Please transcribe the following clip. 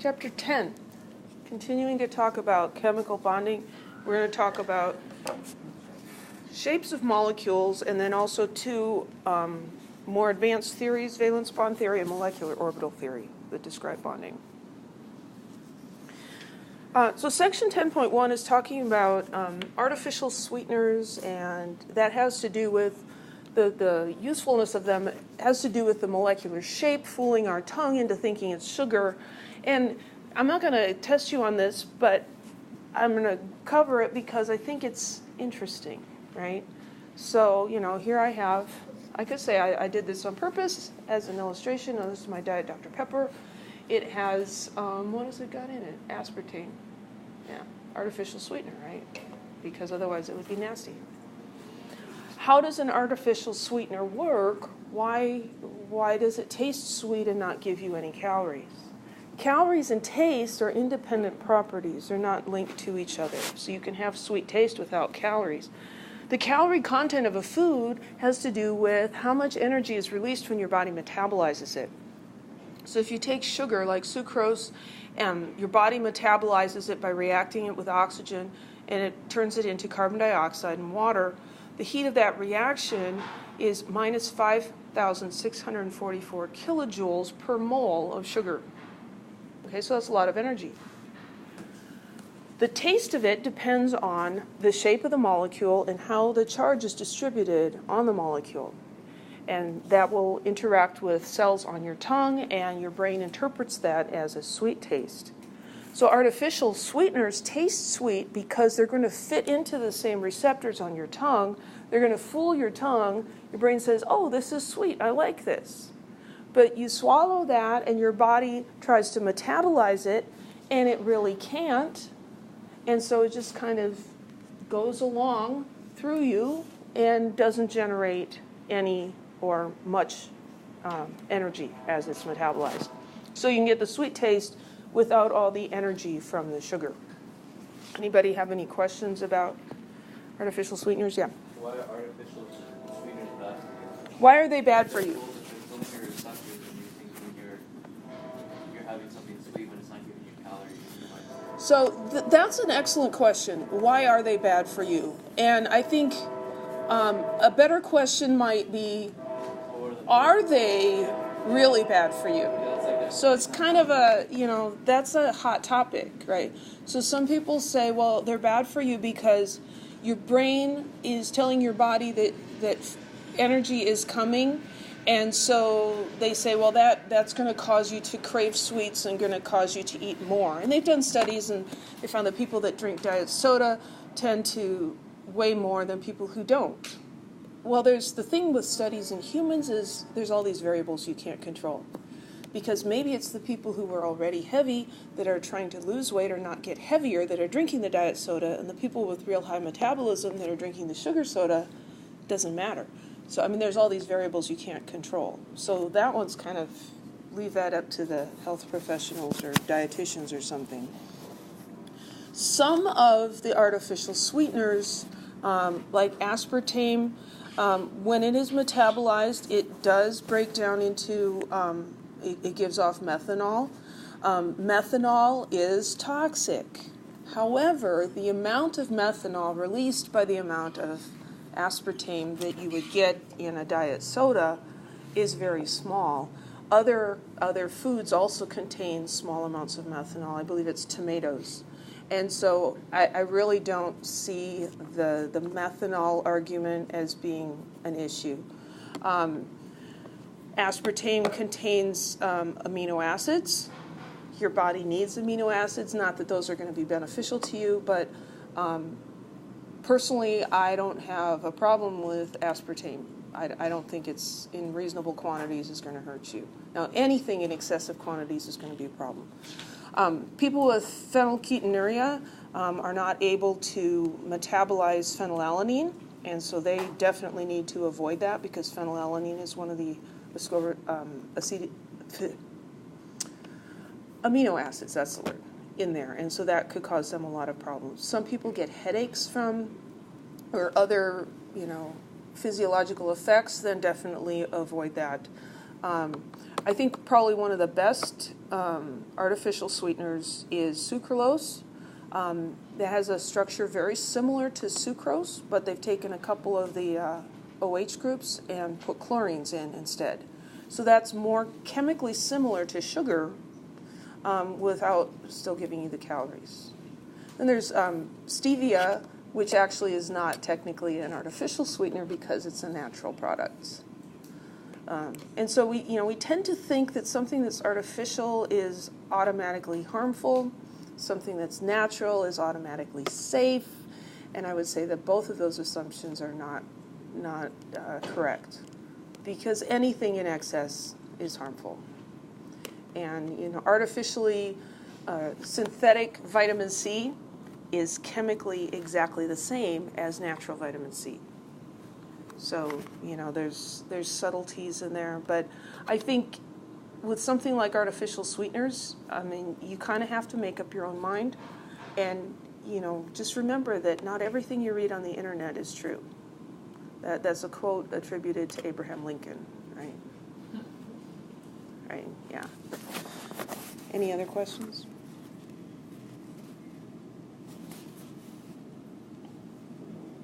Chapter 10, continuing to talk about chemical bonding. We're going to talk about shapes of molecules and then also two more advanced theories, valence bond theory and molecular orbital theory, that describe bonding. So section 10.1 is talking about artificial sweeteners, and that has to do with the usefulness of them. It has to do with the molecular shape, fooling our tongue into thinking it's sugar. And I'm not going to test you on this, but I'm going to cover it because I think it's interesting, right? So, here I could say I did this on purpose as an illustration. Oh, this is my Diet Dr. Pepper. It has, what has it got in it? Aspartame. Yeah, artificial sweetener, right? Because otherwise it would be nasty. How does an artificial sweetener work? Why does it taste sweet and not give you any calories? Calories and taste are independent properties. They're not linked to each other. So you can have sweet taste without calories. The calorie content of a food has to do with how much energy is released when your body metabolizes it. So if you take sugar like sucralose, your body metabolizes it by reacting it with oxygen, and it turns it into carbon dioxide and water. The heat of that reaction is minus 5,644 kilojoules per mole of sugar. Okay, so that's a lot of energy. The taste of it depends on the shape of the molecule and how the charge is distributed on the molecule. And that will interact with cells on your tongue, and your brain interprets that as a sweet taste. So artificial sweeteners taste sweet because they're going to fit into the same receptors on your tongue. They're going to fool your tongue. Your brain says, oh, this is sweet. I like this. But you swallow that, and your body tries to metabolize it, and it really can't. And so it just kind of goes along through you and doesn't generate any or much energy as it's metabolized. So you can get the sweet taste without all the energy from the sugar. Anybody have any questions about artificial sweeteners? Yeah. Why are artificial sweeteners bad for you? Why are they bad for you? You're having something sweet when it's not giving you calories. So that's an excellent question. Why are they bad for you? And I think a better question might be, are they really bad for you? So it's kind of that's a hot topic, right? So some people say, well, they're bad for you because your brain is telling your body that energy is coming. And so they say, well, that's going to cause you to crave sweets and going to cause you to eat more. And they've done studies, and they found that people that drink diet soda tend to weigh more than people who don't. Well, the thing with studies in humans is there's all these variables you can't control. Because maybe it's the people who are already heavy that are trying to lose weight or not get heavier that are drinking the diet soda, and the people with real high metabolism that are drinking the sugar soda, doesn't matter. So, there's all these variables you can't control. So that one's kind of, leave that up to the health professionals or dietitians or something. Some of the artificial sweeteners, like aspartame, when it is metabolized, it does break down into, it gives off methanol. Methanol is toxic. However, the amount of methanol released by the amount of aspartame that you would get in a diet soda is very small. Other foods also contain small amounts of methanol. I believe it's tomatoes. And so I really don't see the methanol argument as being an issue. Aspartame contains amino acids. Your body needs amino acids, not that those are going to be beneficial to you, but personally, I don't have a problem with aspartame. I don't think it's in reasonable quantities is going to hurt you. Now, anything in excessive quantities is going to be a problem. People with phenylketonuria are not able to metabolize phenylalanine, and so they definitely need to avoid that because phenylalanine is one of the amino acids, that's the word, in there, and so that could cause them a lot of problems. Some people get headaches from or other, physiological effects, then definitely avoid that. I I think probably one of the best artificial sweeteners is Sucralose. It has a structure very similar to sucrose, but they've taken a couple of the OH groups and put chlorines in instead. So that's more chemically similar to sugar without still giving you the calories. Then there's stevia, which actually is not technically an artificial sweetener because it's a natural product. And so we tend to think that something that's artificial is automatically harmful, something that's natural is automatically safe, and I would say that both of those assumptions are not correct, because anything in excess is harmful. And artificially synthetic vitamin C is chemically exactly the same as natural vitamin C. So there's subtleties in there, but I think with something like artificial sweeteners, I mean, you kind of have to make up your own mind, and just remember that not everything you read on the internet is true. That's a quote attributed to Abraham Lincoln, right? Right, yeah. Any other questions?